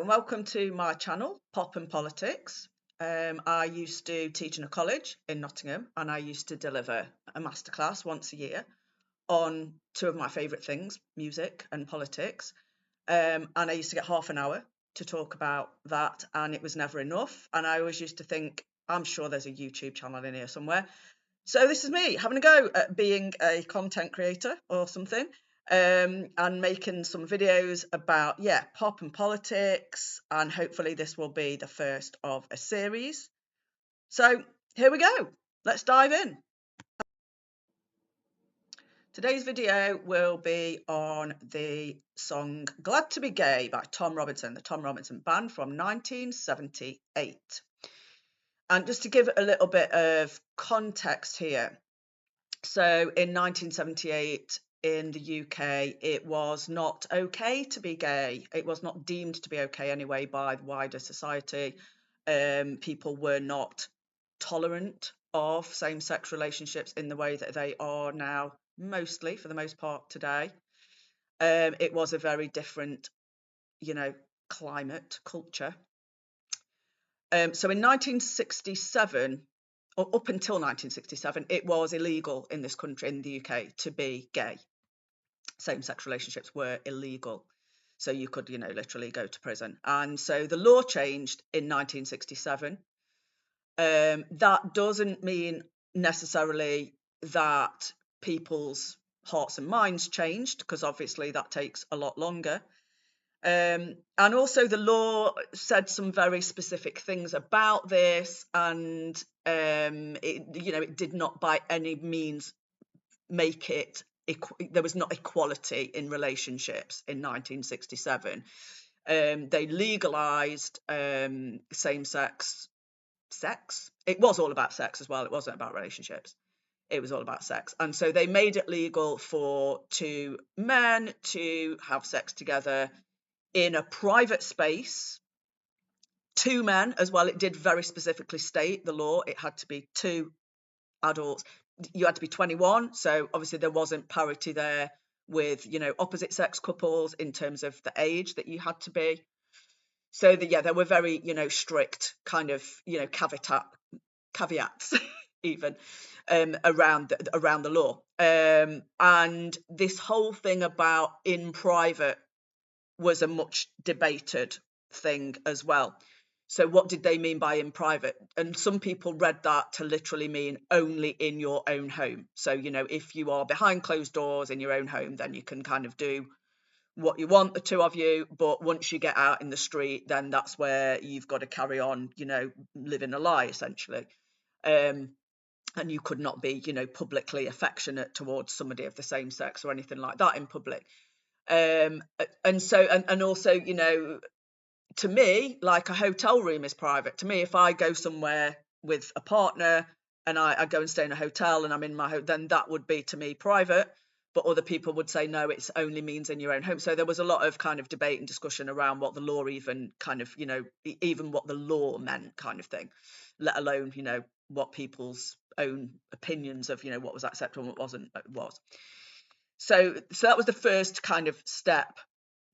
welcome to my channel, Pop and Politics. I used to teach in a college in Nottingham, and I used to deliver a masterclass once a year on two of my favourite things, music and politics. And I used to get half an hour to talk about that, and it was never enough. And I always used to think, I'm sure there's a YouTube channel in here somewhere. So this is me having a go at being a content creator or something, and making some videos about, pop and politics, and hopefully this will be the first of a series. So here we go. Let's dive in. Today's video will be on the song Glad to Be Gay by Tom Robinson, the Tom Robinson Band from 1978. And just to give a little bit of context here, so in 1978 in the UK, it was not okay to be gay. It was not deemed to be okay anyway by the wider society. People were not tolerant of same-sex relationships in the way that they are now, mostly, for the most part, today. It was a very different, climate, culture. So in 1967, or up until 1967, it was illegal in this country, in the UK, to be gay. Same-sex relationships were illegal. So you could, literally go to prison. And so the law changed in 1967. That doesn't mean necessarily that people's hearts and minds changed, because obviously that takes a lot longer. And also the law said some very specific things about this, and it did not by any means make it, there was not equality in relationships in 1967. They legalized same-sex sex. It was all about sex as well. It wasn't about relationships. It was all about sex. And so they made it legal for two men to have sex together in a private space. Two men as well. It did very specifically state, the law, it had to be two adults. You had to be 21. So obviously there wasn't parity there with, opposite sex couples in terms of the age that you had to be. So there were very, strict kind of, caveats even around the law. And this whole thing about in private was a much debated thing as well. So what did they mean by in private? And some people read that to literally mean only in your own home. So, if you are behind closed doors in your own home, then you can kind of do what you want, the two of you. But once you get out in the street, then that's where you've got to carry on, living a lie, essentially. And you could not be, publicly affectionate towards somebody of the same sex or anything like that in public. And also, to me, like a hotel room is private. To me, if I go somewhere with a partner and I go and stay in a hotel and I'm in my home, then that would be to me private. But other people would say, no, it's only means in your own home. So there was a lot of kind of debate and discussion around what the law even kind of, even what the law meant kind of thing, let alone, what people's own opinions of, what was acceptable and what wasn't was. So that was the first kind of step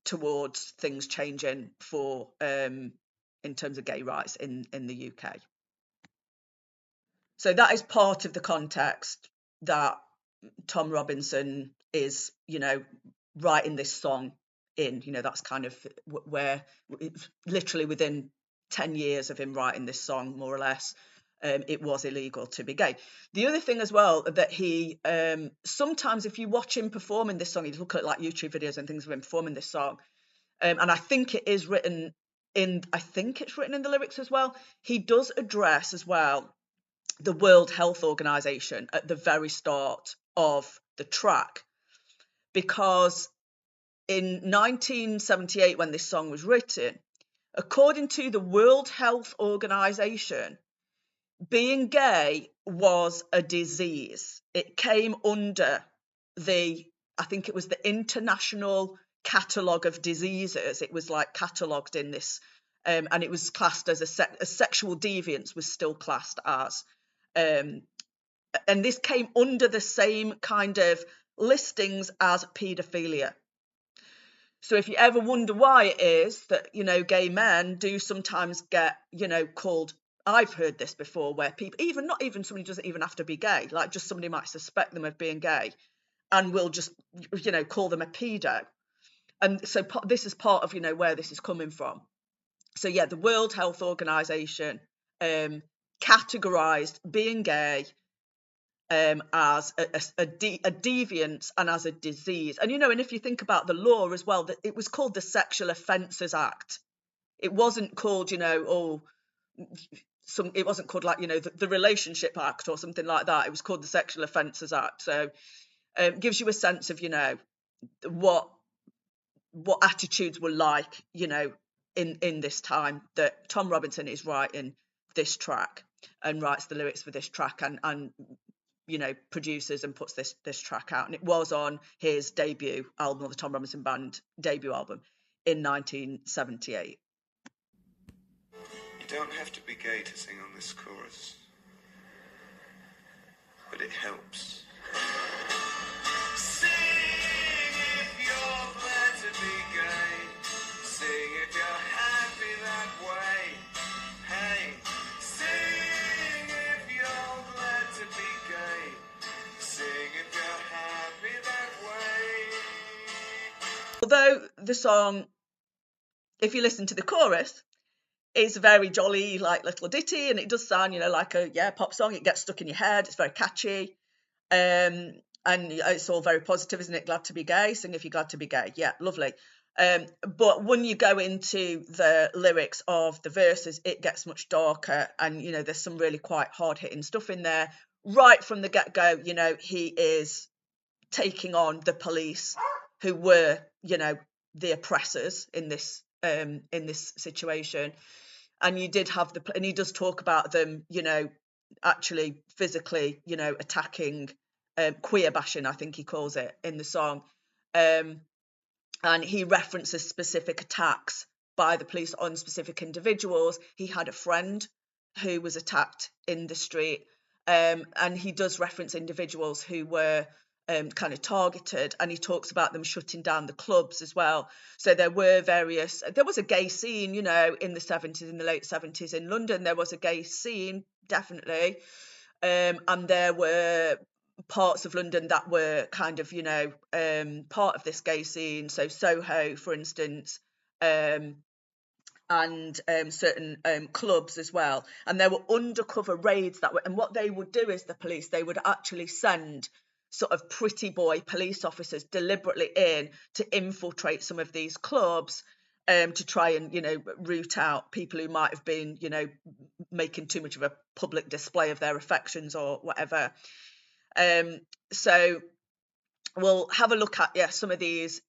towards things changing for in terms of gay rights in the UK. So that is part of the context that Tom Robinson is, writing this song in. That's kind of where it's literally within 10 years of him writing this song, more or less, it was illegal to be gay. The other thing as well that he sometimes, if you watch him performing this song, you look at like YouTube videos and things of him performing this song, and I think it is written in, the lyrics as well. He does address as well the World Health Organization at the very start of the track, because in 1978, when this song was written, according to the World Health Organization, being gay was a disease. It came under I think it was the International Catalogue of Diseases. It was like catalogued in this, and it was classed as a sexual deviance was still classed as, and this came under the same kind of listings as paedophilia. So if you ever wonder why it is that, gay men do sometimes get, called, I've heard this before, where people, not even somebody doesn't even have to be gay, like just somebody might suspect them of being gay and will just, call them a pedo. And so this is part of, where this is coming from. So yeah, the World Health Organization categorized being gay as a deviance and as a disease. And and if you think about the law as well, that it was called the Sexual Offences Act. It wasn't called, it wasn't called like, the Relationship Act or something like that. It was called the Sexual Offences Act. So it gives you a sense of, what attitudes were like, in this time that Tom Robinson is writing this track and writes the lyrics for this track and produces and puts this track out. And it was on his debut album, or the Tom Robinson Band debut album, in 1978. You don't have to be gay to sing on this chorus, but it helps. Sing if you're glad to be gay. Sing if you're happy that way. Hey, sing if you're glad to be gay. Sing if you're happy that way. Although the song, if you listen to the chorus, is a very jolly, like, little ditty, and it does sound, like a pop song. It gets stuck in your head. It's very catchy, and it's all very positive, isn't it? Glad to be gay. Sing if you're glad to be gay. Yeah, lovely. But when you go into the lyrics of the verses, it gets much darker, and there's some really quite hard-hitting stuff in there. Right from the get-go, he is taking on the police, who were, the oppressors in this situation. And you did have and he does talk about them, actually physically, attacking, queer bashing, I think he calls it in the song. And he references specific attacks by the police on specific individuals. He had a friend who was attacked in the street, and he does reference individuals who were kind of targeted, and he talks about them shutting down the clubs as well. So there was a gay scene, in the 70s, in the late 70s in London. There was a gay scene, definitely. And there were parts of London that were kind of, part of this gay scene. So Soho, for instance, and certain clubs as well. And there were undercover raids and what they would do is the police, they would actually send sort of pretty boy police officers deliberately in to infiltrate some of these clubs, to try and, root out people who might have been, making too much of a public display of their affections or whatever. So we'll have a look at some of these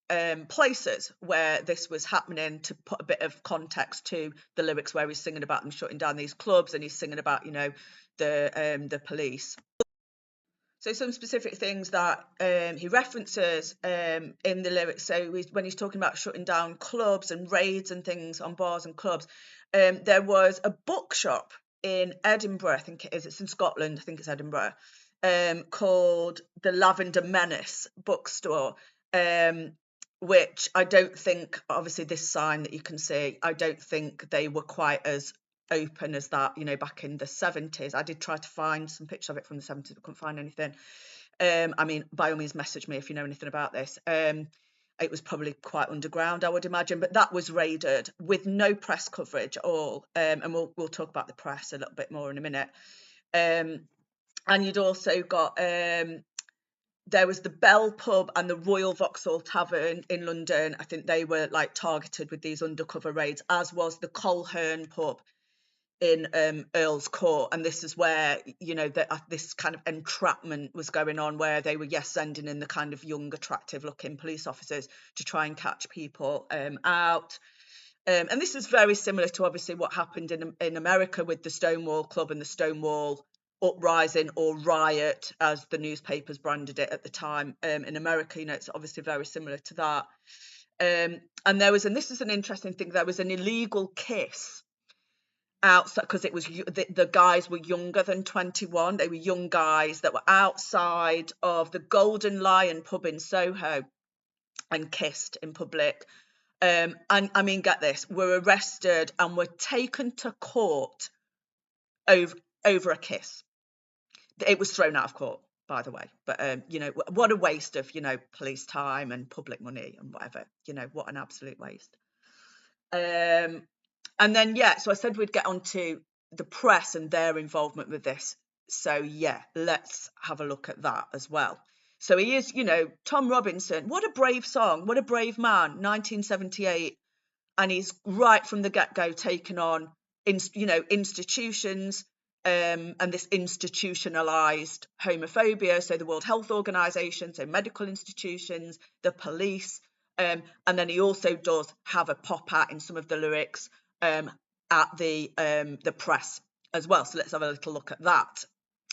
places where this was happening, to put a bit of context to the lyrics, where he's singing about them shutting down these clubs, and he's singing about the police. So some specific things that he references in the lyrics. So when he's talking about shutting down clubs and raids and things on bars and clubs, there was a bookshop in Edinburgh, I think it is. It's in Scotland, I think it's Edinburgh, called the Lavender Menace bookstore, which I don't think, obviously this sign that you can see, I don't think they were quite as open as that, back in the 70s. I did try to find some pictures of it from the 70s, but couldn't find anything. I mean, by all means, message me if you know anything about this. It was probably quite underground, I would imagine, but that was raided with no press coverage at all. And we'll talk about the press a little bit more in a minute. And you'd also got, there was the Bell Pub and the Royal Vauxhall Tavern in London. I think they were like targeted with these undercover raids, as was the Coleherne Pub in Earl's Court. And this is where, this kind of entrapment was going on, where they were, sending in the kind of young, attractive looking police officers to try and catch people out. And this is very similar to obviously what happened in America with the Stonewall Club and the Stonewall uprising, or riot, as the newspapers branded it at the time. In America, it's obviously very similar to that. And this is an interesting thing, there was an illegal kiss outside, because it was the guys were younger than 21. They were young guys that were outside of the Golden Lion pub in Soho, and kissed in public. And I mean, get this, were arrested and were taken to court over a kiss. It was thrown out of court, by the way. But, you know, what a waste of, you know, police time and public money and whatever. You know, what an absolute waste. And then, yeah, so I said we'd get on to the press and their involvement with this. So, yeah, let's have a look at that as well. So he is, you know, Tom Robinson. What a brave song. What a brave man. 1978. And he's right from the get-go taken on, you know, institutions and this institutionalized homophobia. So the World Health Organization, so medical institutions, the police. And then he also does have a pop at in some of the lyrics at the press as well. So let's have a little look at that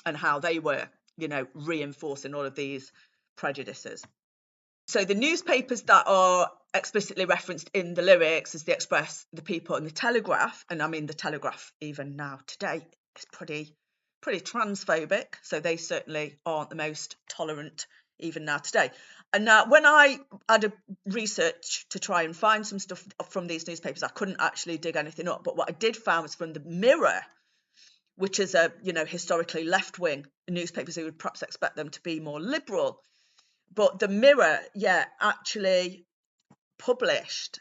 and how they were, you know, reinforcing all of these prejudices. So the newspapers that are explicitly referenced in the lyrics is the Express, the People, and the Telegraph. And I mean, the Telegraph even now today is pretty transphobic. So they certainly aren't the most tolerant even now today. And now, when I had a research to try and find some stuff from these newspapers, I couldn't actually dig anything up. But what I did find was from the Mirror, which is a, you know, historically left-wing newspaper, so you would perhaps expect them to be more liberal. But the Mirror, yeah, actually published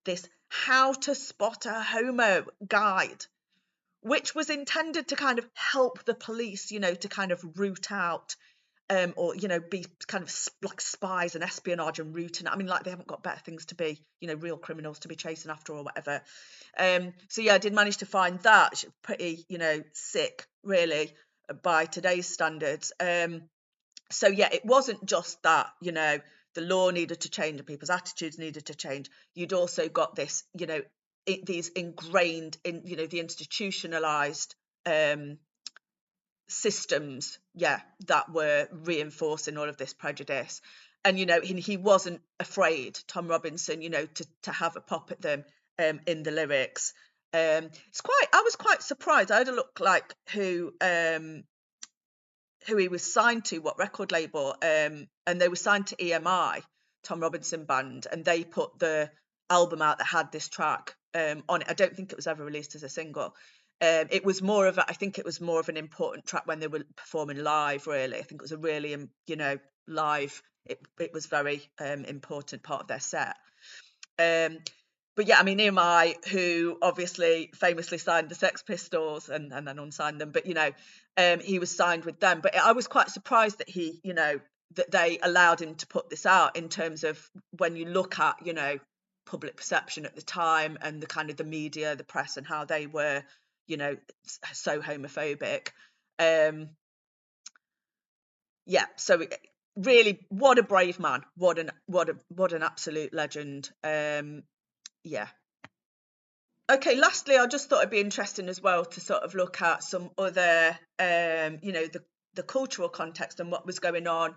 this how to spot a homo guide, which was intended to kind of help the police, you know, to kind of root out or, you know, be kind of like spies and espionage and rooting. I mean, like, they haven't got better things to be, you know, real criminals to be chasing after or whatever. So yeah, I did manage to find that. Pretty, you know, sick, really, by today's standards. So yeah, it wasn't just that, you know, the law needed to change and people's attitudes needed to change. You'd also got this, you know, these ingrained in, you know, the institutionalized systems, yeah, that were reinforcing all of this prejudice. And, you know, he wasn't afraid, Tom Robinson, you know, to have a pop at them in the lyrics. I was quite surprised. I had a look like who he was signed to, what record label, and they were signed to EMI, Tom Robinson Band, and they put the album out that had this track on it. I don't think it was ever released as a single. It was more of I think it was more of an important track when they were performing live, really. I think it was a really, you know, live, it was very important part of their set. But yeah, I mean, EMI, who obviously famously signed the Sex Pistols and then unsigned them, but, you know, he was signed with them. But I was quite surprised that he, you know, that they allowed him to put this out, in terms of when you look at, you know, public perception at the time and the kind of the media, the press, and how they were, you know, so homophobic. Yeah, so really, what a brave man, what an absolute legend. Yeah. Okay, lastly, I just thought it'd be interesting as well to sort of look at some other, you know, the cultural context and what was going on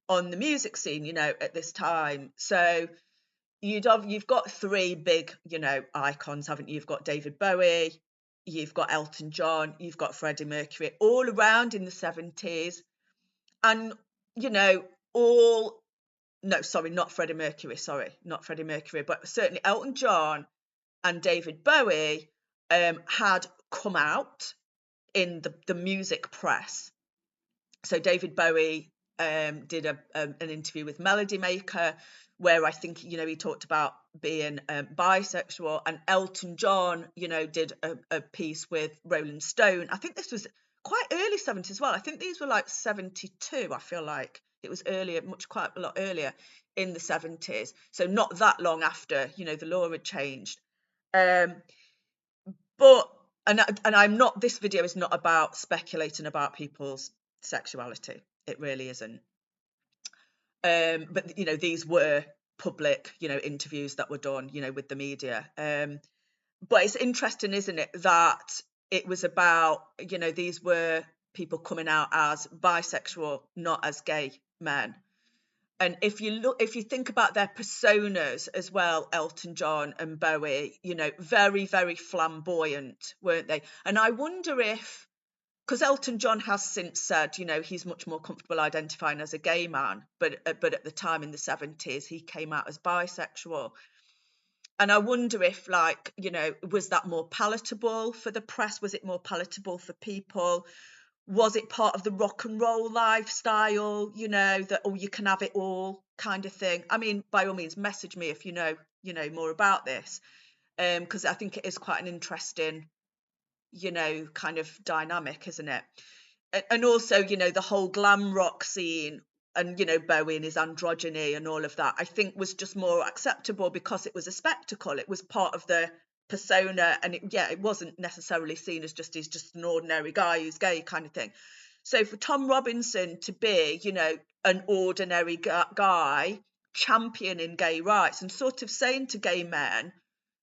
the music scene, you know, at this time. So you've got three big, you know, icons, haven't you? You've got David Bowie, you've got Elton John, you've got Freddie Mercury, all around in the 70s. And, you know, no, sorry, not Freddie Mercury, but certainly Elton John and David Bowie had come out in the music press. So David Bowie did an interview with Melody Maker, where I think, you know, he talked about being bisexual, and Elton John, you know, did a piece with Rolling Stone. I think this was quite early 70s as well. I think these were like 72. I feel like it was earlier, quite a lot earlier in the 70s. So not that long after, you know, the law had changed. But I'm not, this video is not about speculating about people's sexuality. It really isn't. But, you know, these were public, you know, interviews that were done, you know, with the media. But it's interesting, isn't it, that it was about, you know, these were people coming out as bisexual, not as gay men. And if you think about their personas as well, Elton John and Bowie, you know, very, very flamboyant, weren't they? And I wonder if because Elton John has since said, you know, he's much more comfortable identifying as a gay man, but at the time in the 70s, he came out as bisexual. And I wonder if, like, you know, was that more palatable for the press? Was it more palatable for people? Was it part of the rock and roll lifestyle, you know, that, oh, you can have it all kind of thing? I mean, by all means, message me if you know more about this, because I think it is quite an interesting, you know, kind of dynamic, isn't it? And also, you know, the whole glam rock scene and, you know, Bowie and his androgyny and all of that, I think was just more acceptable because it was a spectacle. It was part of the persona, and it wasn't necessarily seen as he's just an ordinary guy who's gay kind of thing. So for Tom Robinson to be, you know, an ordinary guy championing gay rights and sort of saying to gay men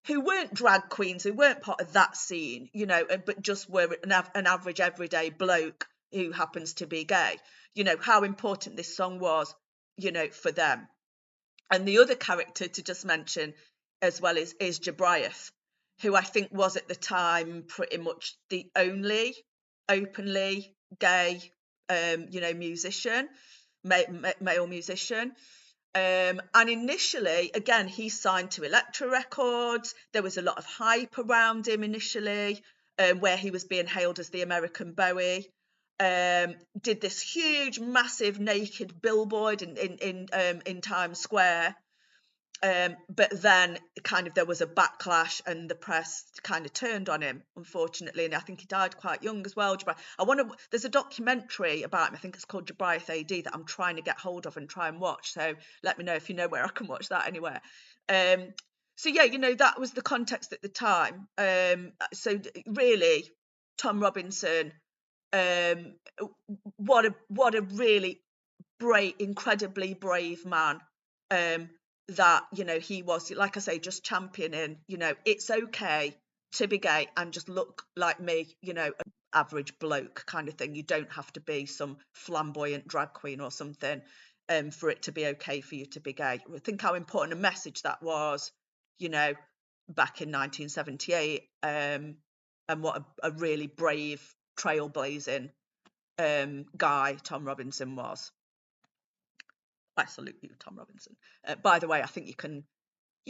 who weren't drag queens, who weren't part of that scene, you know, but just were an average everyday bloke who happens to be gay, you know, how important this song was, you know, for them. And the other character to just mention as well is Jabriath, who I think was at the time pretty much the only openly gay, you know, musician, male musician. And initially, again, he signed to Elektra Records. There was a lot of hype around him initially, where he was being hailed as the American Bowie. Did this huge, massive, naked billboard in Times Square. But then kind of there was a backlash and the press kind of turned on him, unfortunately, and I think he died quite young as well. There's a documentary about him, I think it's called Jabriath AD, that I'm trying to get hold of and try and watch, so let me know if you know where I can watch that anywhere. So yeah, you know, that was the context at the time. So really, Tom Robinson, what a really brave, incredibly brave man, that, you know, he was, like I say, just championing, you know, it's okay to be gay and just look like me, you know, an average bloke kind of thing. You don't have to be some flamboyant drag queen or something for it to be okay for you to be gay. I think how important a message that was, you know, back in 1978, and what a really brave, trailblazing guy Tom Robinson was. I salute you, Tom Robinson. By the way, I think you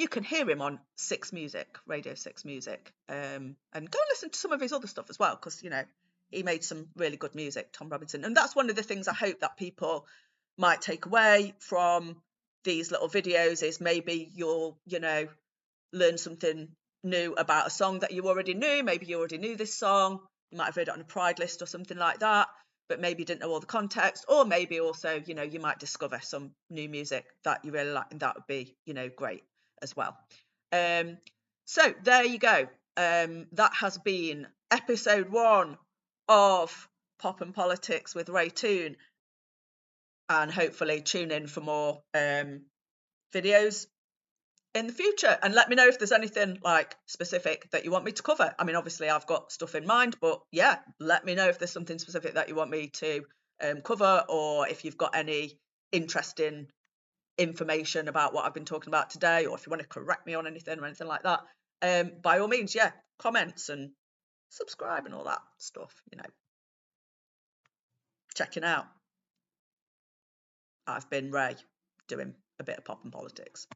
can hear him on Six Music, Radio 6 Music, and go and listen to some of his other stuff as well, because, you know, he made some really good music, Tom Robinson. And that's one of the things I hope that people might take away from these little videos is maybe you'll, you know, learn something new about a song that you already knew. Maybe you already knew this song. You might have heard it on a Pride list or something like that, but maybe you didn't know all the context. Or maybe also, you know, you might discover some new music that you really like, and that would be, you know, great as well. So there you go. That has been episode 1 of Pop and Politics with Ray Toon, and hopefully tune in for more videos in the future, and let me know if there's anything like specific that you want me to cover. I mean, obviously I've got stuff in mind, but yeah, let me know if there's something specific that you want me to cover, or if you've got any interesting information about what I've been talking about today, or if you want to correct me on anything or anything like that, by all means, yeah, comments and subscribe and all that stuff, you know. Checking out. I've been Ray, doing a bit of pop and politics.